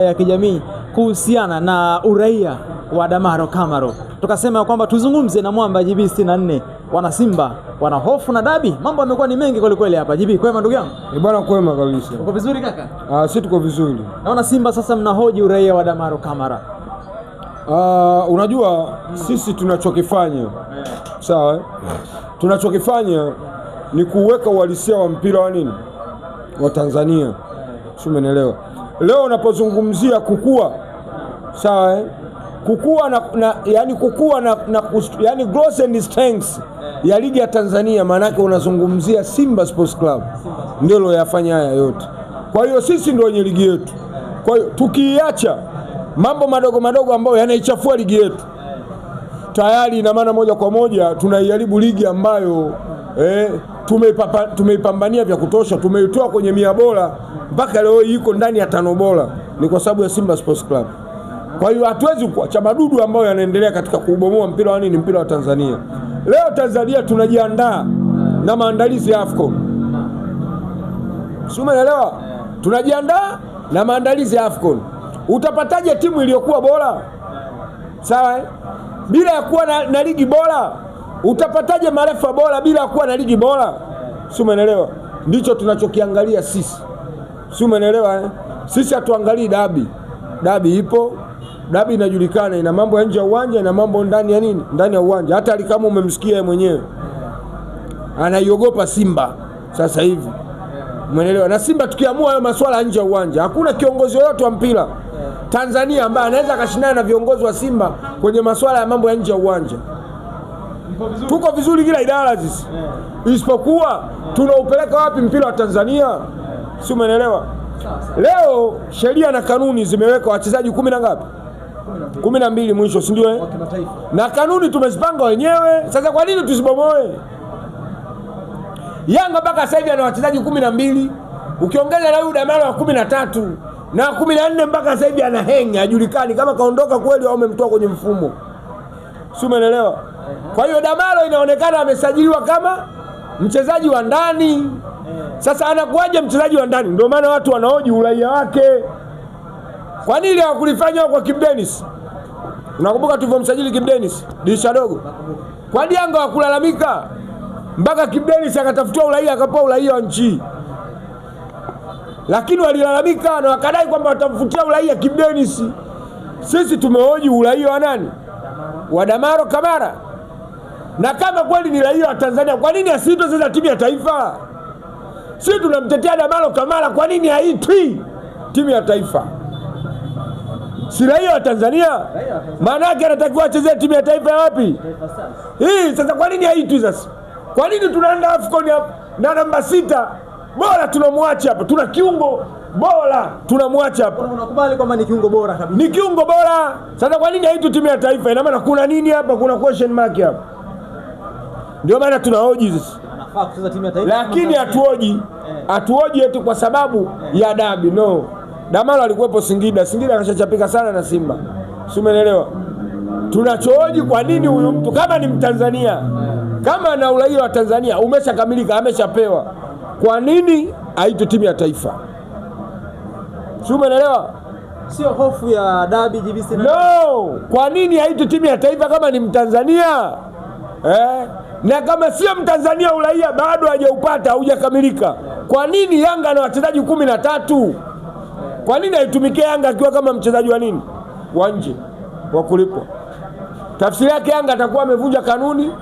ya kijamii kuhusiana na uraia wa Damaro Kamaro. Tukasema kwamba tuzungumze na mwamba JB 64. Wana Simba wana hofu na dabi. Mambo yamekuwa ni mengi kweli kweli hapa. JB, kwema ndugu yangu? Bwana kwema kabisa. Uko vizuri kaka? Sisi tuko vizuri. Naona Simba sasa mnahoji uraia wa Damaro Kamara. Unajua sisi tunachokifanya sawa, tunachokifanya ni kuweka uhalisia wa mpira wa nini wa Tanzania. Sio, umeelewa? Leo unapozungumzia kukua sawa, kukua yani kukua yani growth and strengths ya ligi ya Tanzania, maana yake unazungumzia Simba Sports Club ndio loyafanya haya yote. Kwa hiyo sisi ndio wenye ligi yetu. Kwa hiyo tukiacha mambo madogo madogo ambayo yanaichafua ligi yetu, tayari ina maana moja kwa moja tunaiharibu ligi ambayo tumeipambania vya kutosha, tumeitoa kwenye 100 bora mpaka leo iko ndani ya 5 bora, ni kwa sababu ya Simba Sports Club. Kwa hiyo hatuwezi kuacha madudu ambayo yanaendelea katika kuubomoa mpira wa nini, mpira wa Tanzania. Leo Tanzania tunajiandaa na maandalizi ya AFCON. Sio, umeelewa? Tunajiandaa na maandalizi ya AFCON. Utapataje timu iliyokuwa bora? Sawa? Bila ya kuwa na ligi bora. Utapataje marefa bora bila ya kuwa na ligi bora? Sio, umeelewa? Ndicho tunachokiangalia sisi. Sio, umeelewa? Sisi hatuangalii dabi. Dabi ipo. Dabi inajulikana, ina mambo ya nje ya uwanja, ina mambo ndani ya nini? Ndani ya uwanja. Hata kama umemsikia yeye mwenyewe anaiogopa Simba sasa hivi. Umeelewa? Na Simba tukiamua hayo masuala nje ya uwanja, hakuna kiongozi yoyote wa mpira Tanzania ambaye anaweza akashindana na viongozi wa Simba kwenye masuala ya mambo ya nje ya uwanja. Tuko vizuri kila idara sisi. Isipokuwa tunaupeleka wapi mpira wa Tanzania? Si umeelewa? Leo sheria na kanuni zimeweka wachezaji 10 na ngapi? 12 mwisho, si ndio? Na kanuni tumezipanga wenyewe. Sasa kwa nini tusibomoe? Yanga mpaka sasa hivi ana wachezaji 12, ukiongeza na huyu Damaro wa 13 na 14 mpaka sasa hivi ana henga, hajulikani kama kaondoka kweli au amemtoa kwenye mfumo. Si umeelewa? Kwa hiyo Damaro inaonekana amesajiliwa kama mchezaji wa ndani. Sasa anakuaje mchezaji wa ndani? Ndio maana watu wanaoji uraia wake. Kwa nini hawakulifanya kwa Kibu Denis? Unakumbuka tulivyomsajili Kibu Denis dirisha dogo? Kwa nini Yanga wakulalamika mpaka Kibu Denis akatafutia uraia, akapewa uraia wa nchi? Lakini walilalamika na wakadai kwamba watamfutia uraia Kibu Denis. Sisi tumehoji uraia wa nani? Wa Damaro Kamara. Na kama kweli ni raia wa Tanzania, kwa nini asiitwe sasa timu ya taifa? Sisi tunamtetea Damaro Kamara, kwa nini haitwi timu ya taifa? Si raia wa Tanzania? Maana yake anatakiwa achezee timu ya taifa ya wapi? Sasa kwa nini haitwi sasa? Kwa nini tunaenda AFCON na namba 6 bora tunamwacha hapa? Tuna kiungo bora tunamwacha hapa. Unakubali kwamba ni kiungo bora kabisa? Ni kiungo bora. Sasa kwa nini haitwi timu ya taifa? Ina maana kuna nini hapa? Kuna question mark hapa. Ndio maana tunahoji sisi. Anafaa kucheza timu ya taifa. Lakini hatuhoji eti kwa sababu ya dabi. No. Damaro alikuwepo Singida. Singida akashachapika sana na Simba. Si umeelewa? Tunachohoji kwa nini huyu mtu kama ni Mtanzania, kama ana uraia wa Tanzania umeshakamilika, ameshapewa, kwa nini haitwi timu ya taifa? Si umeelewa? Sio hofu ya dabi JB 64. No, kwa nini haitwi timu ya taifa kama ni Mtanzania? Na kama sio Mtanzania uraia bado hajaupata, haujakamilika. Kwa nini Yanga na wachezaji 13? Kwa nini haitumikie Yanga akiwa kama mchezaji wa nini? Wa nje, wa kulipwa. Tafsiri yake Yanga atakuwa amevunja kanuni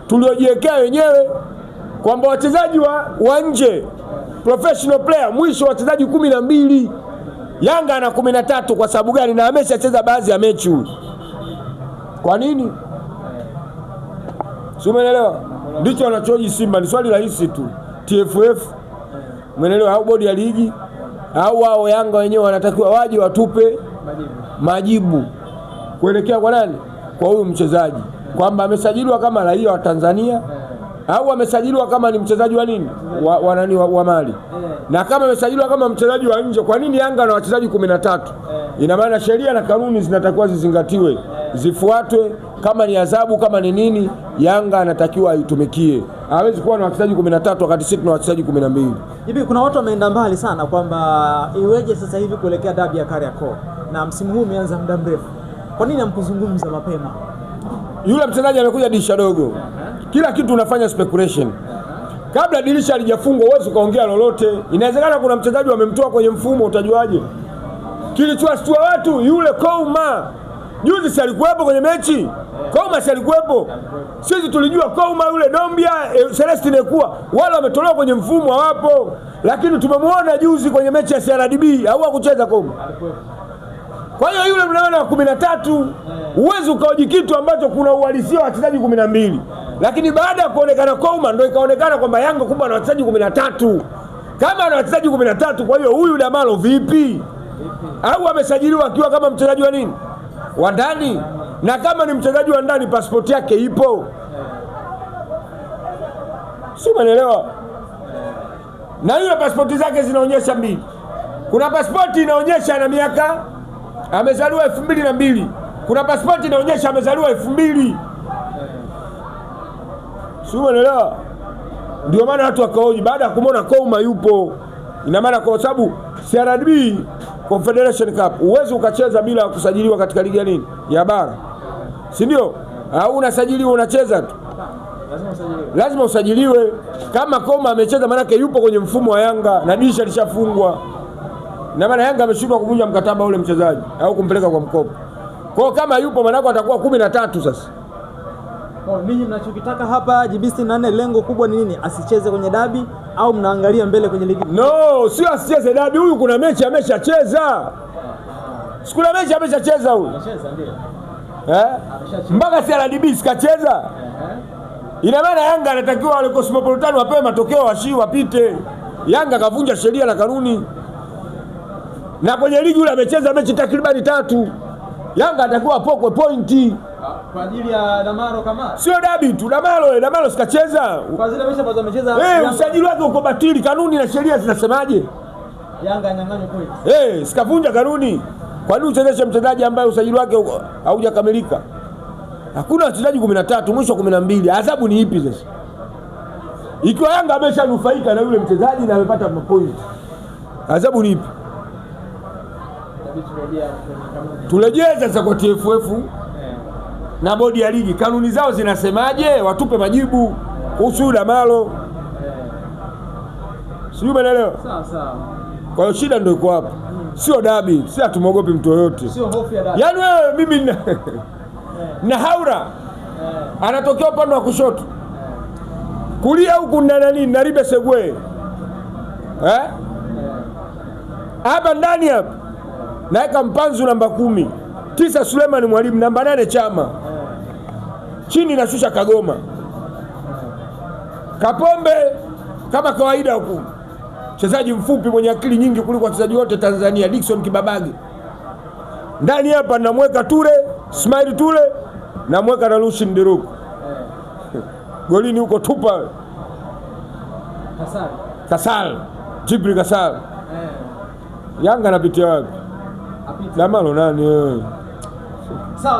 tuliojiwekea wenyewe kwamba wachezaji wa nje, professional player, mwisho wachezaji 12. Yanga ana 13 kwa sababu gani? Na ameshacheza baadhi ya mechi. Kwa nini? Si umeelewa? Ndicho wanachoji Simba. Ni swali rahisi tu. TFF, umeelewa, au bodi ya ligi au wao Yanga wenyewe wanatakiwa waje watupe majibu kuelekea kwa nani? Kwa huyu mchezaji, kwamba amesajiliwa kama raia wa Tanzania au amesajiliwa kama ni mchezaji wa nini? Wa Mali. Na kama amesajiliwa kama mchezaji wa nje, kwa nini Yanga na wachezaji 13? Ina maana sheria na kanuni zinatakiwa zizingatiwe, zifuatwe. Kama ni adhabu, kama ni nini, Yanga anatakiwa aitumikie. Hawezi kuwa na wachezaji 13 wakati sisi tuna wachezaji 12. Hivi kuna watu wameenda mbali sana kwamba iweje sasa hivi kuelekea dabi ya Kariakoo na msimu huu umeanza muda mrefu. Kwa nini hamkuzungumza mapema? Yule mchezaji amekuja dirisha dogo. Kila kitu unafanya speculation. Kabla dirisha halijafungwa huwezi kaongea lolote. Inawezekana kuna mchezaji wamemtoa kwenye mfumo, utajuaje? Kilichowashtua watu yule Kouma. Juzi si alikuwepo kwenye mechi? Kouma si alikuwepo? Sisi tulijua Kouma yule Dombia, Celestine kuwa wale wametolewa kwenye mfumo hawapo. Lakini tumemwona juzi kwenye mechi ya CRDB au hakucheza Kouma. Kwa hiyo yule mnaona wa 13 uwezo ukaoji kitu ambacho kuna uhalisia wa wachezaji 12. Lakini baada ya kuonekana Kouma ndio ikaonekana kwamba Yanga kumbe ana wachezaji 13. Kama ana wachezaji 13, kwa hiyo huyu Damalo vipi? Au amesajiliwa akiwa kama mchezaji wa nini? Wa ndani? Na kama ni mchezaji wa ndani pasipoti yake ipo. Si umeelewa? Na yule pasipoti zake zinaonyesha mbili. Kuna pasipoti inaonyesha ana miaka amezaliwa 2002. Kuna pasipoti inaonyesha amezaliwa 2000. Si umeelewa? Ndio maana watu wakaoji baada ya kumwona Kouma yupo. Ina maana kwa sababu CRDB Confederation Cup uwezo ukacheza bila kusajiliwa katika ligi ya nini? Ya bara. Si ndio? Au unasajiliwa unacheza tu? Lazima usajiliwe. Kama Kouma amecheza maana yake yupo kwenye mfumo wa Yanga na dirisha lishafungwa. Na maana Yanga ameshindwa kuvunja mkataba ule mchezaji au kumpeleka kwa mkopo. Kwa kama yupo maana yake atakuwa 13 sasa. Ninyi mnachokitaka hapa JB64 lengo kubwa ni nini? Asicheze kwenye dabi au mnaangalia mbele kwenye ligi? No, sio asicheze dabi. Huyu kuna mechi ameshacheza. Sikuna mechi ameshacheza huyu. Ameshacheza ndio. Mpaka CRDB sikacheza. Ina maana Yanga anatakiwa wale Cosmopolitan wapewe matokeo wapite. Yanga kavunja sheria na kanuni. Na kwenye ligi yule amecheza mechi takribani 3. Yanga atakuwa apokwe pointi. Kwa ajili ya Damaro kama sio dabi tu. Damaro sikacheza. Kwa zile mechi ambazo amecheza usajili wake uko batili, kanuni na sheria zinasemaje? Yanga anyang'anywe point. Sikavunja kanuni. Kwa nini uchezeshe mchezaji ambaye usajili wake haujakamilika? Hakuna wachezaji 13, mwisho 12. Adhabu ni ipi sasa? Ikiwa Yanga ameshanufaika na yule mchezaji na amepata point, adhabu ni ipi? Turejee sasa kwa TFF na bodi ya ligi, kanuni zao zinasemaje? Watupe majibu kuhusu Damalo. Sio, umeelewa? Sawa. Kwa hiyo shida ndio iko hapo. Sio dabi, si hatumogopi mtu yoyote. Sio hofu ya dabi. Yaani wewe mimi na Haura anatokea upande wa kushoto. Kulia huku na Ribe Segwe. Hapa ndani hapa naeka Mpanzu namba 10. 9 Suleiman Mwalimu, namba 8 Chama. Chini nashusha Kagoma. Kapombe kama kawaida huku. Mchezaji mfupi mwenye akili nyingi kuliko wachezaji wote Tanzania, Dickson Kibabage. Ndani hapa namweka Ture, Ismail Ture, namweka na Lucien Diruku. Golini huko tupa. Kasal. Jibril Kasal. Yanga anapitia wapi? Damalo nani wewe?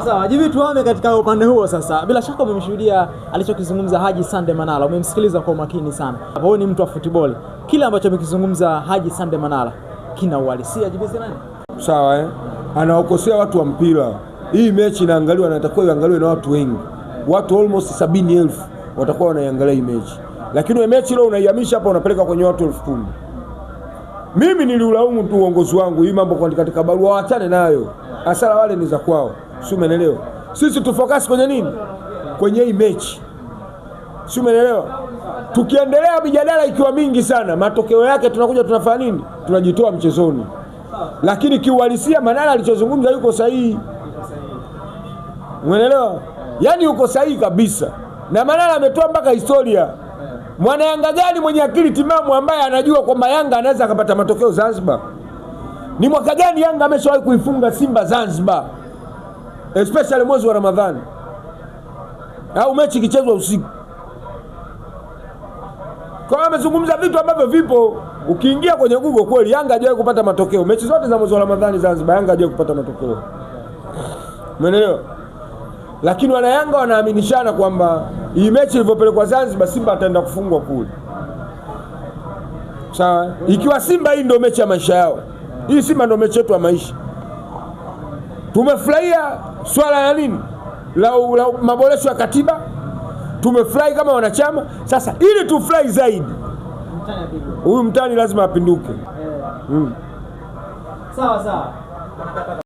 Sawa. Jibi tuame katika upande huo sasa. Bila shaka umemshuhudia alichokizungumza Haji Sande Manara. Umemsikiliza kwa makini sana. Huyu ni mtu wa football. Kile ambacho amekizungumza Haji Sande Manara kina uhalisia JB64. Sawa anaokosea watu wa mpira. Hii mechi inaangaliwa na inatakiwa iangaliwe na watu wengi. Watu almost 70,000 watakuwa wanaiangalia hii mechi. Lakini mechi leo unaihamisha hapa unapeleka kwenye watu 10,000. Mimi niliulaumu tu uongozi wangu, hii mambo kwa katika barua waachane nayo. Hasara wale ni za kwao. Si umeelewa? Sisi tufocus kwenye nini? Kwenye hii mechi. Si umeelewa? Tukiendelea mijadala ikiwa mingi sana, matokeo yake tunakuja tunafanya nini? Tunajitoa mchezoni. Lakini kiuhalisia Manara alichozungumza yuko sahihi. Umeelewa? Yaani yuko sahihi kabisa. Na Manara ametoa mpaka historia. Mwana Yanga gani mwenye akili timamu ambaye anajua kwamba Yanga anaweza akapata matokeo Zanzibar? Ni mwaka gani Yanga ameshawahi kuifunga Simba Zanzibar? Especially mwezi wa Ramadhani. Au mechi kichezwa usiku. Kwa amezungumza vitu ambavyo vipo. Ukiingia kwenye Google kweli Yanga hajawahi kupata matokeo. Mechi zote za mwezi wa Ramadhani Zanzibar Yanga hajawahi kupata matokeo. Umeelewa? Lakini wana Yanga wanaaminishana kwamba hii mechi ilipopelekwa Zanzibar Simba ataenda kufungwa kule. Sawa, ikiwa Simba hii ndio mechi ya maisha yao, hii Simba ndio mechi yetu ya maisha. Tumefurahia swala ya nini la maboresho ya katiba, tumefurahi kama wanachama. Sasa ili tufurahi zaidi, huyu mtani lazima apinduke. Sawa sawa.